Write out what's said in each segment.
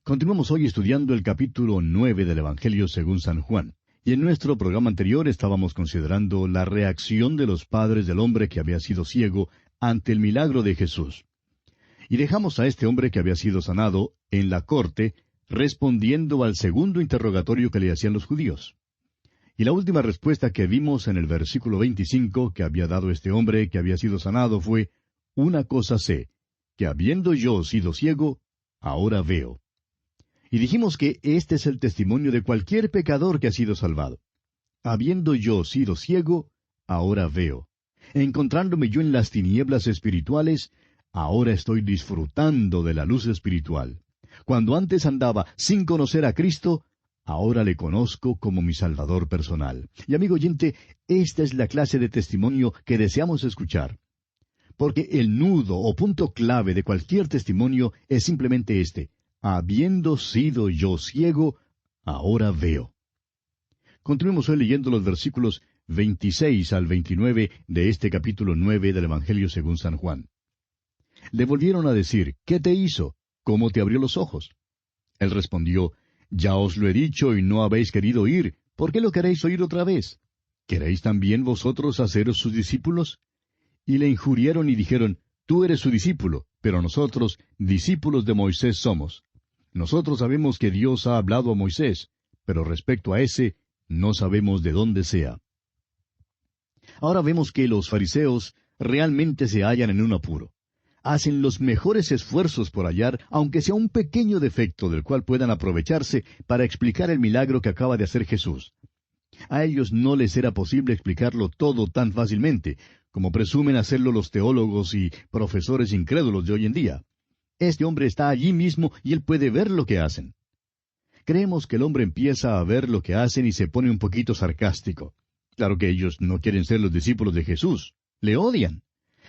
Continuamos hoy estudiando el capítulo 9 del Evangelio según San Juan. Y en nuestro programa anterior estábamos considerando la reacción de los padres del hombre que había sido ciego ante el milagro de Jesús. Y dejamos a este hombre que había sido sanado en la corte, respondiendo al segundo interrogatorio que le hacían los judíos. Y la última respuesta que vimos en el versículo 25 que había dado este hombre que había sido sanado fue: «Una cosa sé, que habiendo yo sido ciego, ahora veo». Y dijimos que este es el testimonio de cualquier pecador que ha sido salvado. Habiendo yo sido ciego, ahora veo. Encontrándome yo en las tinieblas espirituales, ahora estoy disfrutando de la luz espiritual. Cuando antes andaba sin conocer a Cristo, ahora le conozco como mi Salvador personal. Y amigo oyente, esta es la clase de testimonio que deseamos escuchar. Porque el nudo o punto clave de cualquier testimonio es simplemente este: habiendo sido yo ciego, ahora veo. Continuemos hoy leyendo los versículos 26 al 29 de este capítulo 9 del Evangelio según San Juan. Le volvieron a decir: «¿Qué te hizo? ¿Cómo te abrió los ojos?» Él respondió: «Ya os lo he dicho y no habéis querido oír. ¿Por qué lo queréis oír otra vez? ¿Queréis también vosotros haceros sus discípulos?» Y le injuriaron y dijeron: «Tú eres su discípulo, pero nosotros discípulos de Moisés somos. Nosotros sabemos que Dios ha hablado a Moisés, pero respecto a ese, no sabemos de dónde sea». Ahora vemos que los fariseos realmente se hallan en un apuro. Hacen los mejores esfuerzos por hallar, aunque sea un pequeño defecto del cual puedan aprovecharse para explicar el milagro que acaba de hacer Jesús. A ellos no les era posible explicarlo todo tan fácilmente, como presumen hacerlo los teólogos y profesores incrédulos de hoy en día. Este hombre está allí mismo y él puede ver lo que hacen. Creemos que el hombre empieza a ver lo que hacen y se pone un poquito sarcástico. Claro que ellos no quieren ser los discípulos de Jesús. Le odian.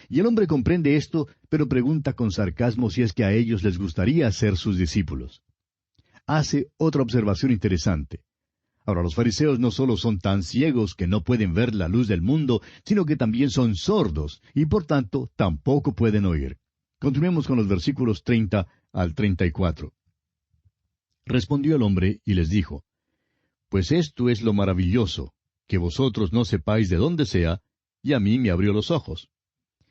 Y el hombre comprende esto, pero pregunta con sarcasmo si es que a ellos les gustaría ser sus discípulos. Hace otra observación interesante. Ahora, los fariseos no solo son tan ciegos que no pueden ver la luz del mundo, sino que también son sordos, y por tanto tampoco pueden oír. Continuemos con los versículos 30 al 34. Respondió el hombre y les dijo: «Pues esto es lo maravilloso, que vosotros no sepáis de dónde sea, y a mí me abrió los ojos.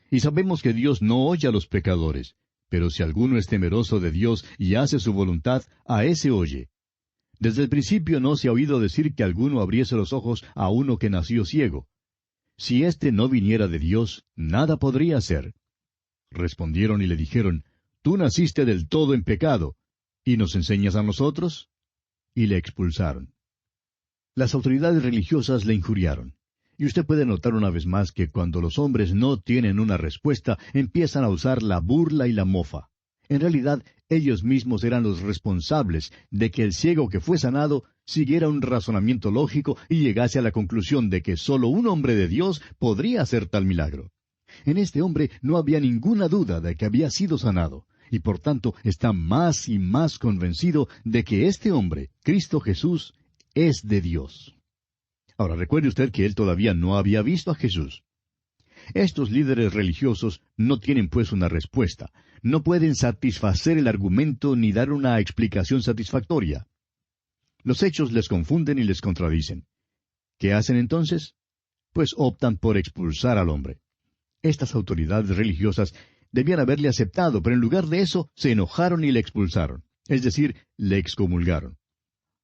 Y sabemos que Dios no oye a los pecadores, pero si alguno es temeroso de Dios y hace su voluntad, a ese oye. Desde el principio no se ha oído decir que alguno abriese los ojos a uno que nació ciego. Si éste no viniera de Dios, nada podría hacer». Respondieron y le dijeron: «Tú naciste del todo en pecado, ¿y nos enseñas a nosotros?» Y le expulsaron. Las autoridades religiosas le injuriaron. Y usted puede notar una vez más que cuando los hombres no tienen una respuesta, empiezan a usar la burla y la mofa. En realidad, ellos mismos eran los responsables de que el ciego que fue sanado siguiera un razonamiento lógico y llegase a la conclusión de que sólo un hombre de Dios podría hacer tal milagro. En este hombre no había ninguna duda de que había sido sanado, y por tanto está más y más convencido de que este hombre, Cristo Jesús, es de Dios. Ahora recuerde usted que él todavía no había visto a Jesús. Estos líderes religiosos no tienen pues una respuesta, no pueden satisfacer el argumento ni dar una explicación satisfactoria. Los hechos les confunden y les contradicen. ¿Qué hacen entonces? Pues optan por expulsar al hombre. Estas autoridades religiosas debían haberle aceptado, pero en lugar de eso se enojaron y le expulsaron, es decir, le excomulgaron.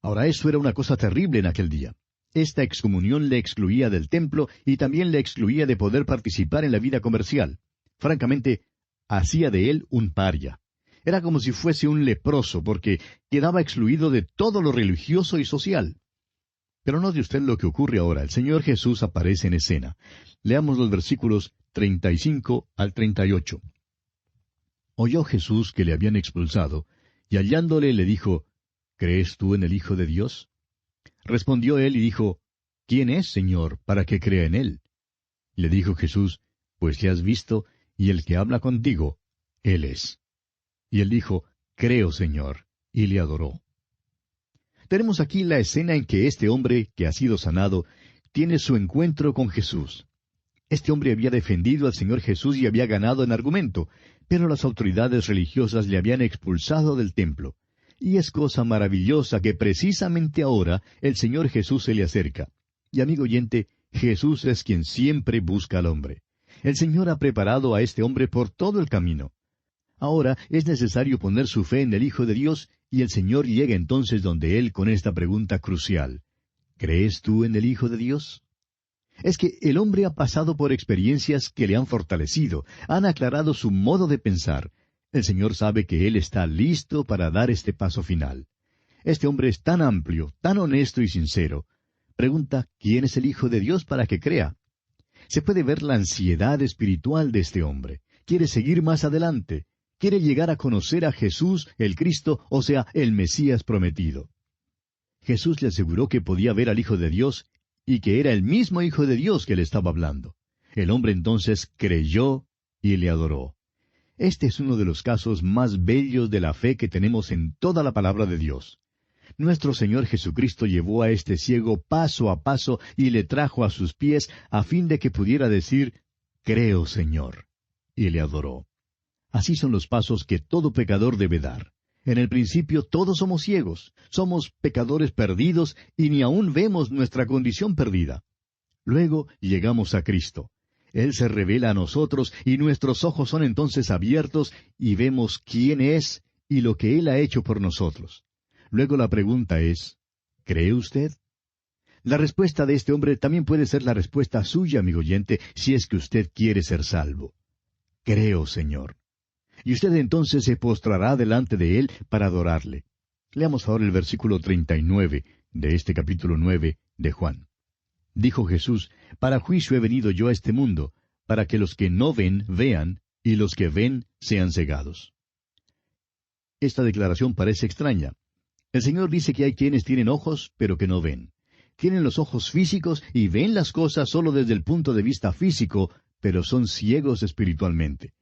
Ahora eso era una cosa terrible en aquel día. Esta excomunión le excluía del templo y también le excluía de poder participar en la vida comercial. Francamente, hacía de él un paria. Era como si fuese un leproso, porque quedaba excluido de todo lo religioso y social. Pero note usted lo que ocurre ahora. El Señor Jesús aparece en escena. Leamos los versículos 35 al 38. Oyó Jesús que le habían expulsado, y hallándole le dijo: «¿Crees tú en el Hijo de Dios?» Respondió él y dijo: «¿Quién es, Señor, para que crea en él?» Le dijo Jesús: «Pues le has visto, y el que habla contigo, él es». Y él dijo: «Creo, Señor», y le adoró. Tenemos aquí la escena en que este hombre, que ha sido sanado, tiene su encuentro con Jesús. Este hombre había defendido al Señor Jesús y había ganado en argumento, pero las autoridades religiosas le habían expulsado del templo. Y es cosa maravillosa que precisamente ahora el Señor Jesús se le acerca. Y amigo oyente, Jesús es quien siempre busca al hombre. El Señor ha preparado a este hombre por todo el camino. Ahora es necesario poner su fe en el Hijo de Dios, y el Señor llega entonces donde él con esta pregunta crucial. ¿Crees tú en el Hijo de Dios? Es que el hombre ha pasado por experiencias que le han fortalecido, han aclarado su modo de pensar. El Señor sabe que él está listo para dar este paso final. Este hombre es tan amplio, tan honesto y sincero. Pregunta, ¿quién es el Hijo de Dios para que crea? Se puede ver la ansiedad espiritual de este hombre. Quiere seguir más adelante. Quiere llegar a conocer a Jesús, el Cristo, o sea, el Mesías prometido. Jesús le aseguró que podía ver al Hijo de Dios y que era el mismo Hijo de Dios que le estaba hablando. El hombre entonces creyó y le adoró. Este es uno de los casos más bellos de la fe que tenemos en toda la palabra de Dios. Nuestro Señor Jesucristo llevó a este ciego paso a paso y le trajo a sus pies a fin de que pudiera decir, «Creo, Señor», y le adoró. Así son los pasos que todo pecador debe dar. En el principio todos somos ciegos, somos pecadores perdidos y ni aún vemos nuestra condición perdida. Luego llegamos a Cristo. Él se revela a nosotros y nuestros ojos son entonces abiertos y vemos quién es y lo que Él ha hecho por nosotros. Luego la pregunta es, ¿cree usted? La respuesta de este hombre también puede ser la respuesta suya, amigo oyente, si es que usted quiere ser salvo. Creo, Señor. Y usted entonces se postrará delante de Él para adorarle. Leamos ahora el versículo 39 de este capítulo 9 de Juan. Dijo Jesús, «Para juicio he venido yo a este mundo, para que los que no ven, vean, y los que ven, sean cegados». Esta declaración parece extraña. El Señor dice que hay quienes tienen ojos, pero que no ven. Tienen los ojos físicos y ven las cosas solo desde el punto de vista físico, pero son ciegos espiritualmente.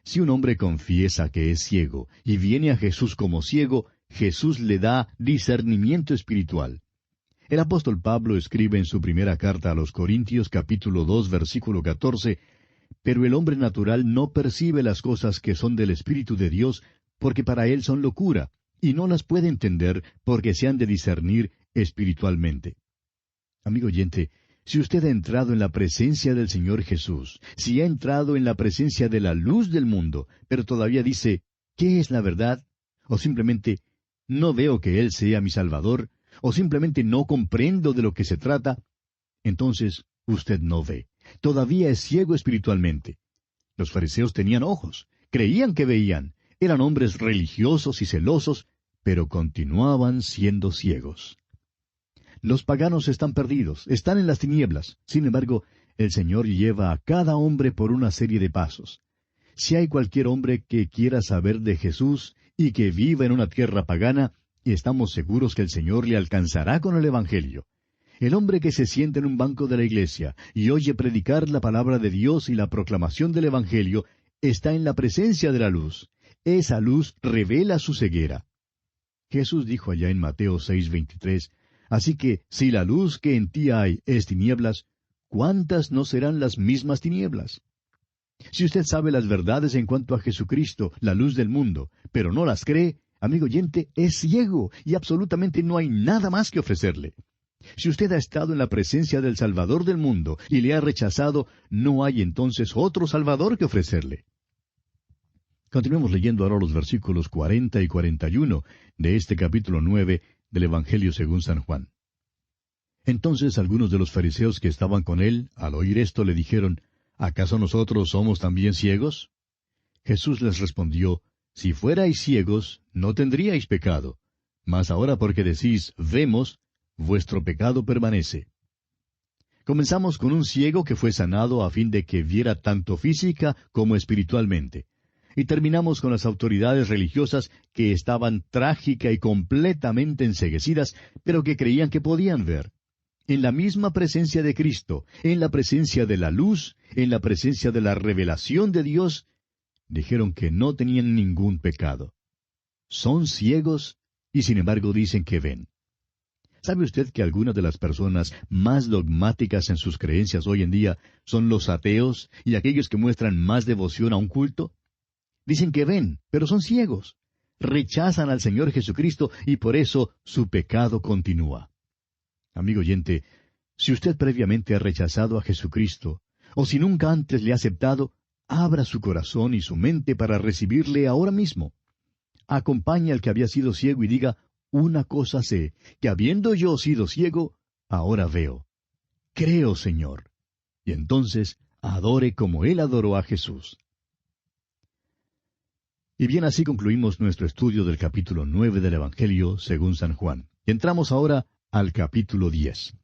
Si un hombre confiesa que es ciego y viene a Jesús como ciego, Jesús le da discernimiento espiritual. El apóstol Pablo escribe en su primera carta a los Corintios, capítulo 2, versículo 14, «Pero el hombre natural no percibe las cosas que son del Espíritu de Dios, porque para él son locura, y no las puede entender porque se han de discernir espiritualmente». Amigo oyente, si usted ha entrado en la presencia del Señor Jesús, si ha entrado en la presencia de la luz del mundo, pero todavía dice, ¿qué es la verdad? O simplemente, no veo que Él sea mi Salvador, o simplemente no comprendo de lo que se trata, entonces usted no ve. Todavía es ciego espiritualmente. Los fariseos tenían ojos, creían que veían, eran hombres religiosos y celosos, pero continuaban siendo ciegos. Los paganos están perdidos, están en las tinieblas. Sin embargo, el Señor lleva a cada hombre por una serie de pasos. Si hay cualquier hombre que quiera saber de Jesús y que viva en una tierra pagana, estamos seguros que el Señor le alcanzará con el Evangelio. El hombre que se sienta en un banco de la iglesia y oye predicar la palabra de Dios y la proclamación del Evangelio, está en la presencia de la luz. Esa luz revela su ceguera. Jesús dijo allá en Mateo 6:23, «Así que, si la luz que en ti hay es tinieblas, ¿cuántas no serán las mismas tinieblas?» Si usted sabe las verdades en cuanto a Jesucristo, la luz del mundo, pero no las cree, amigo oyente, es ciego y absolutamente no hay nada más que ofrecerle. Si usted ha estado en la presencia del Salvador del mundo y le ha rechazado, no hay entonces otro Salvador que ofrecerle. Continuemos leyendo ahora los versículos 40 y 41 de este capítulo 9 del Evangelio según San Juan. Entonces algunos de los fariseos que estaban con él, al oír esto, le dijeron, ¿acaso nosotros somos también ciegos? Jesús les respondió, Si fuerais ciegos, no tendríais pecado. Mas ahora porque decís, vemos, vuestro pecado permanece. Comenzamos con un ciego que fue sanado a fin de que viera tanto física como espiritualmente. Y terminamos con las autoridades religiosas que estaban trágica y completamente enceguecidas, pero que creían que podían ver. En la misma presencia de Cristo, en la presencia de la luz, en la presencia de la revelación de Dios, dijeron que no tenían ningún pecado. Son ciegos y sin embargo dicen que ven. ¿Sabe usted que algunas de las personas más dogmáticas en sus creencias hoy en día son los ateos y aquellos que muestran más devoción a un culto? Dicen que ven, pero son ciegos. rechazan al Señor Jesucristo y por eso su pecado continúa. Amigo oyente, si usted previamente ha rechazado a Jesucristo, o si nunca antes le ha aceptado, abra su corazón y su mente para recibirle ahora mismo. Acompañe al que había sido ciego y diga, una cosa sé, que habiendo yo sido ciego, ahora veo. Creo, Señor. Y entonces adore como Él adoró a Jesús. Y bien, así concluimos nuestro estudio del capítulo 9 del Evangelio según San Juan. Entramos ahora al capítulo 10.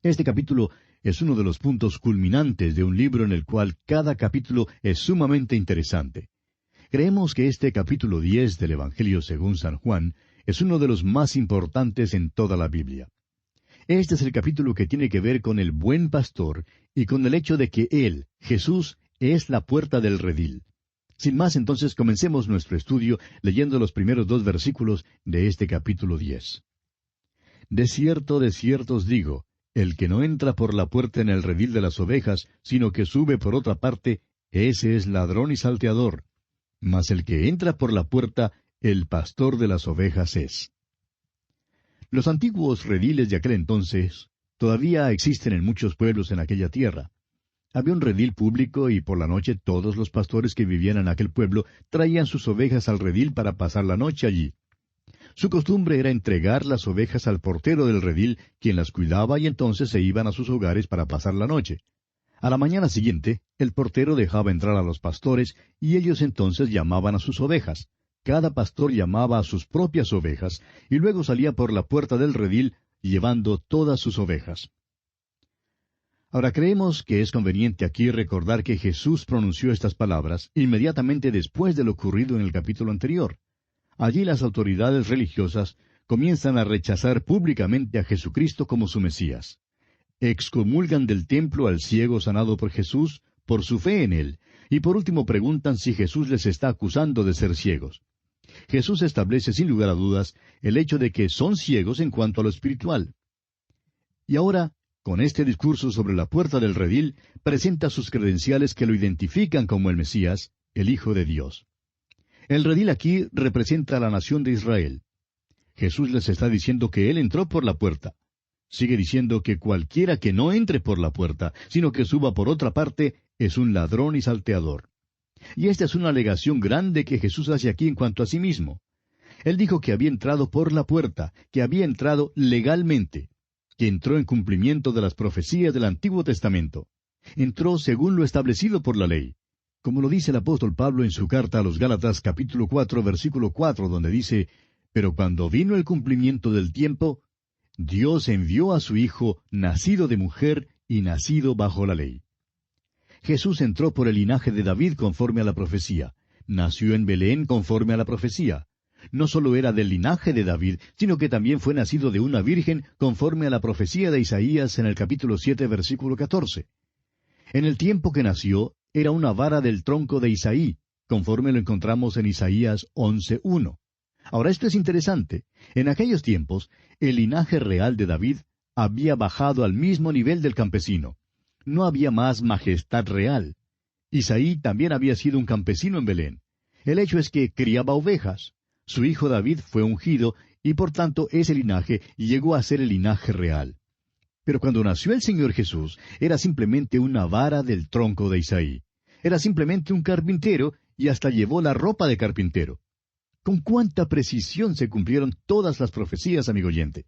Este capítulo es uno de los puntos culminantes de un libro en el cual cada capítulo es sumamente interesante. Creemos que este capítulo 10 del Evangelio según San Juan es uno de los más importantes en toda la Biblia. Este es el capítulo que tiene que ver con el buen pastor y con el hecho de que Él, Jesús, es la puerta del redil. Sin más, entonces, comencemos nuestro estudio leyendo los primeros 2 versículos de este capítulo 10. De cierto os digo, el que no entra por la puerta en el redil de las ovejas, sino que sube por otra parte, ese es ladrón y salteador. Mas el que entra por la puerta, el pastor de las ovejas es. Los antiguos rediles de aquel entonces todavía existen en muchos pueblos en aquella tierra. Había un redil público y por la noche todos los pastores que vivían en aquel pueblo traían sus ovejas al redil para pasar la noche allí. Su costumbre era entregar las ovejas al portero del redil, quien las cuidaba y entonces se iban a sus hogares para pasar la noche. A la mañana siguiente, el portero dejaba entrar a los pastores y ellos entonces llamaban a sus ovejas. Cada pastor llamaba a sus propias ovejas y luego salía por la puerta del redil llevando todas sus ovejas. Ahora creemos que es conveniente aquí recordar que Jesús pronunció estas palabras inmediatamente después de lo ocurrido en el capítulo anterior. Allí las autoridades religiosas comienzan a rechazar públicamente a Jesucristo como su Mesías. Excomulgan del templo al ciego sanado por Jesús por su fe en él, y por último preguntan si Jesús les está acusando de ser ciegos. Jesús establece sin lugar a dudas el hecho de que son ciegos en cuanto a lo espiritual. Y ahora, con este discurso sobre la puerta del redil, presenta sus credenciales que lo identifican como el Mesías, el Hijo de Dios. El redil aquí representa a la nación de Israel. Jesús les está diciendo que Él entró por la puerta. Sigue diciendo que cualquiera que no entre por la puerta, sino que suba por otra parte, es un ladrón y salteador. Y esta es una alegación grande que Jesús hace aquí en cuanto a sí mismo. Él dijo que había entrado por la puerta, que había entrado legalmente, que entró en cumplimiento de las profecías del Antiguo Testamento. Entró según lo establecido por la ley. Como lo dice el apóstol Pablo en su carta a los Gálatas capítulo 4, versículo 4, donde dice, «Pero cuando vino el cumplimiento del tiempo, Dios envió a su Hijo, nacido de mujer y nacido bajo la ley». Jesús entró por el linaje de David conforme a la profecía. Nació en Belén conforme a la profecía. No solo era del linaje de David, sino que también fue nacido de una virgen conforme a la profecía de Isaías en el capítulo 7, versículo 14. En el tiempo que nació, era una vara del tronco de Isaí, conforme lo encontramos en Isaías 11:1. Ahora esto es interesante. En aquellos tiempos, el linaje real de David había bajado al mismo nivel del campesino. No había más majestad real. Isaí también había sido un campesino en Belén. El hecho es que criaba ovejas. Su hijo David fue ungido y por tanto ese linaje llegó a ser el linaje real. Pero cuando nació el Señor Jesús, era simplemente una vara del tronco de Isaí. Era simplemente un carpintero y hasta llevó la ropa de carpintero. Con cuánta precisión se cumplieron todas las profecías, amigo oyente.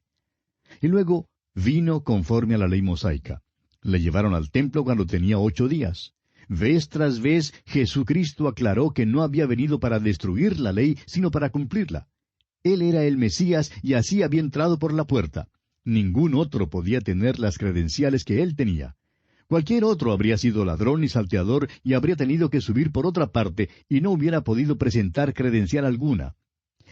Y luego vino conforme a la ley mosaica. Le llevaron al templo cuando tenía 8 días. Vez tras vez, Jesucristo aclaró que no había venido para destruir la ley, sino para cumplirla. Él era el Mesías y así había entrado por la puerta. Ningún otro podía tener las credenciales que él tenía. Cualquier otro habría sido ladrón y salteador y habría tenido que subir por otra parte y no hubiera podido presentar credencial alguna.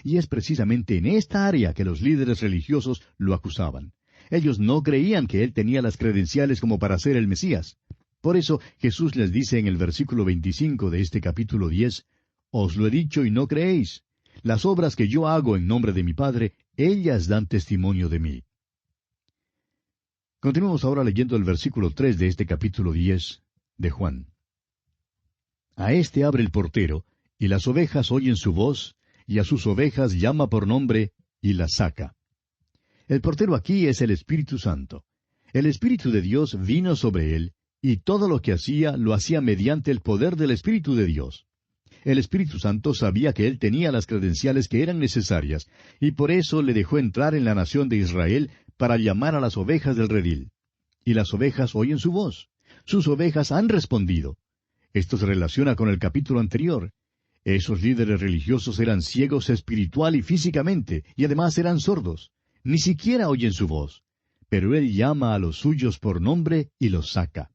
Y es precisamente en esta área que los líderes religiosos lo acusaban. Ellos no creían que él tenía las credenciales como para ser el Mesías. Por eso Jesús les dice en el versículo 25 de este capítulo 10, «Os lo he dicho y no creéis. Las obras que yo hago en nombre de mi Padre, ellas dan testimonio de mí». Continuamos ahora leyendo el versículo 3 de este capítulo 10 de Juan. «A éste abre el portero, y las ovejas oyen su voz, y a sus ovejas llama por nombre y las saca. El portero aquí es el Espíritu Santo. El Espíritu de Dios vino sobre él, y todo lo que hacía lo hacía mediante el poder del Espíritu de Dios. El Espíritu Santo sabía que él tenía las credenciales que eran necesarias, y por eso le dejó entrar en la nación de Israel para llamar a las ovejas del redil. Y las ovejas oyen su voz. Sus ovejas han respondido. Esto se relaciona con el capítulo anterior. Esos líderes religiosos eran ciegos espiritual y físicamente, y además eran sordos. Ni siquiera oyen su voz. Pero él llama a los suyos por nombre y los saca.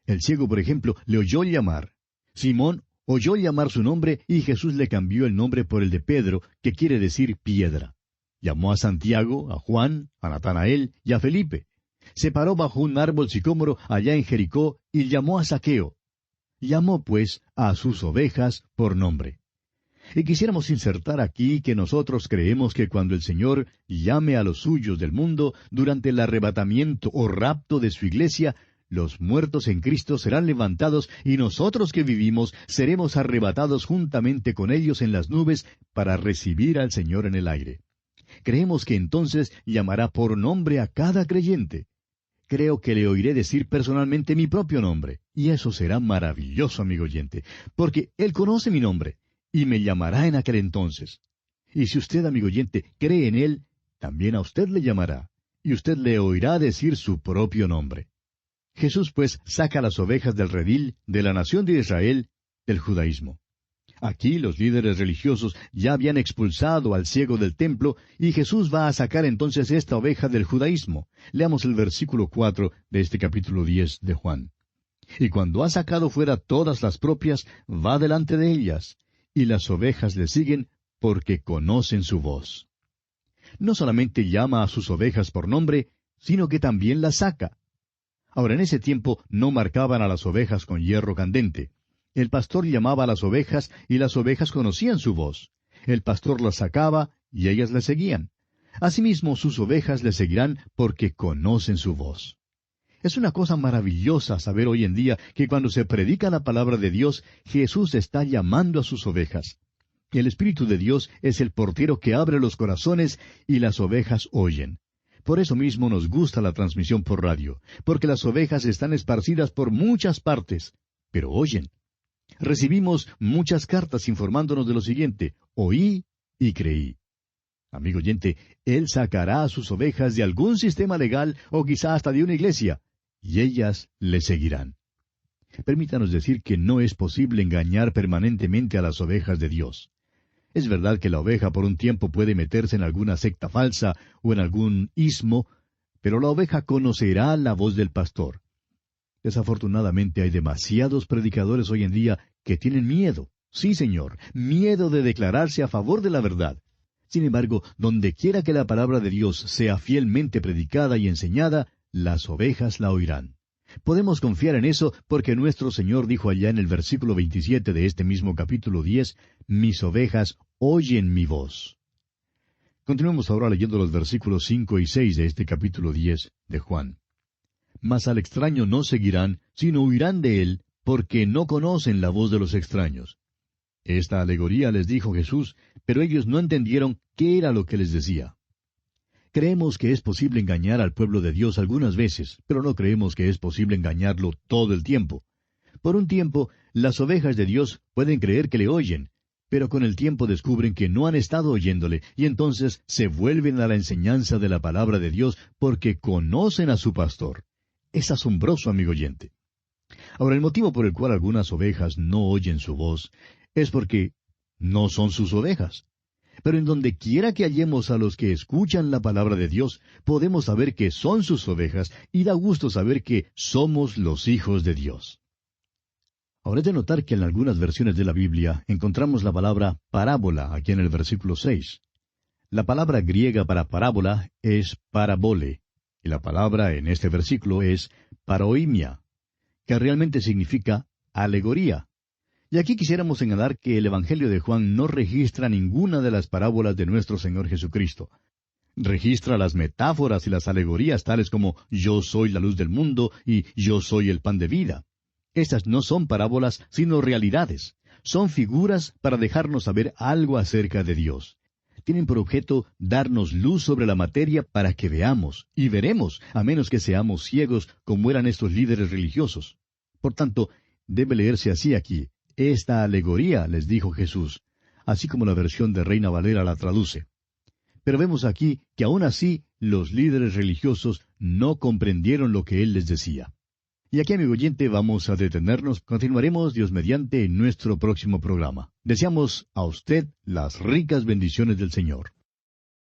El ciego, por ejemplo, le oyó llamar. Simón oyó llamar su nombre y Jesús le cambió el nombre por el de Pedro, que quiere decir piedra. Llamó a Santiago, a Juan, a Natanael y a Felipe. Se paró bajo un árbol sicómoro allá en Jericó y llamó a Zaqueo. Llamó, pues, a sus ovejas por nombre. Y quisiéramos insertar aquí que nosotros creemos que cuando el Señor llame a los suyos del mundo durante el arrebatamiento o rapto de su iglesia, los muertos en Cristo serán levantados y nosotros que vivimos seremos arrebatados juntamente con ellos en las nubes para recibir al Señor en el aire. Creemos que entonces llamará por nombre a cada creyente. Creo que le oiré decir personalmente mi propio nombre, y eso será maravilloso, amigo oyente, porque Él conoce mi nombre, y me llamará en aquel entonces. Y si usted, amigo oyente, cree en Él, también a usted le llamará, y usted le oirá decir su propio nombre. Jesús, pues, saca las ovejas del redil, de la nación de Israel, del judaísmo. Aquí los líderes religiosos ya habían expulsado al ciego del templo, y Jesús va a sacar entonces esta oveja del judaísmo. Leamos el versículo 4 de este capítulo 10 de Juan. Y cuando ha sacado fuera todas las propias, va delante de ellas, y las ovejas le siguen porque conocen su voz. No solamente llama a sus ovejas por nombre, sino que también las saca. Ahora, en ese tiempo no marcaban a las ovejas con hierro candente. El pastor llamaba a las ovejas y las ovejas conocían su voz. El pastor las sacaba y ellas le seguían. Asimismo, sus ovejas le seguirán porque conocen su voz. Es una cosa maravillosa saber hoy en día que cuando se predica la palabra de Dios, Jesús está llamando a sus ovejas. El Espíritu de Dios es el portero que abre los corazones y las ovejas oyen. Por eso mismo nos gusta la transmisión por radio, porque las ovejas están esparcidas por muchas partes, pero oyen. Recibimos muchas cartas informándonos de lo siguiente: oí y creí. Amigo oyente, Él sacará a sus ovejas de algún sistema legal o quizá hasta de una iglesia, y ellas le seguirán. Permítanos decir que no es posible engañar permanentemente a las ovejas de Dios. Es verdad que la oveja por un tiempo puede meterse en alguna secta falsa o en algún ismo, pero la oveja conocerá la voz del pastor. Desafortunadamente hay demasiados predicadores hoy en día que tienen miedo, sí señor, miedo de declararse a favor de la verdad. Sin embargo, donde quiera que la palabra de Dios sea fielmente predicada y enseñada, las ovejas la oirán. Podemos confiar en eso porque nuestro Señor dijo allá en el versículo 27 de este mismo capítulo 10, «Mis ovejas oyen mi voz». Continuemos ahora leyendo los versículos 5 y 6 de este capítulo 10 de Juan. «Mas al extraño no seguirán, sino huirán de él, porque no conocen la voz de los extraños». Esta alegoría les dijo Jesús, pero ellos no entendieron qué era lo que les decía. Creemos que es posible engañar al pueblo de Dios algunas veces, pero no creemos que es posible engañarlo todo el tiempo. Por un tiempo, las ovejas de Dios pueden creer que le oyen, pero con el tiempo descubren que no han estado oyéndole, y entonces se vuelven a la enseñanza de la palabra de Dios porque conocen a su pastor. Es asombroso, amigo oyente. Ahora, el motivo por el cual algunas ovejas no oyen su voz es porque no son sus ovejas. Pero en donde quiera que hallemos a los que escuchan la palabra de Dios, podemos saber que son sus ovejas, y da gusto saber que somos los hijos de Dios. Ahora es de notar que en algunas versiones de la Biblia encontramos la palabra parábola aquí en el versículo 6. La palabra griega para parábola es parabole, y la palabra en este versículo es paroimia, que realmente significa alegoría. Y aquí quisiéramos señalar que el Evangelio de Juan no registra ninguna de las parábolas de nuestro Señor Jesucristo. Registra las metáforas y las alegorías tales como «Yo soy la luz del mundo» y «Yo soy el pan de vida». Estas no son parábolas, sino realidades. Son figuras para dejarnos saber algo acerca de Dios. Tienen por objeto darnos luz sobre la materia para que veamos, y veremos, a menos que seamos ciegos como eran estos líderes religiosos. Por tanto, debe leerse así aquí. Esta alegoría, les dijo Jesús, así como la versión de Reina Valera la traduce. Pero vemos aquí que aún así los líderes religiosos no comprendieron lo que Él les decía. Y aquí, amigo oyente, vamos a detenernos. Continuaremos, Dios mediante, en nuestro próximo programa. Deseamos a usted las ricas bendiciones del Señor.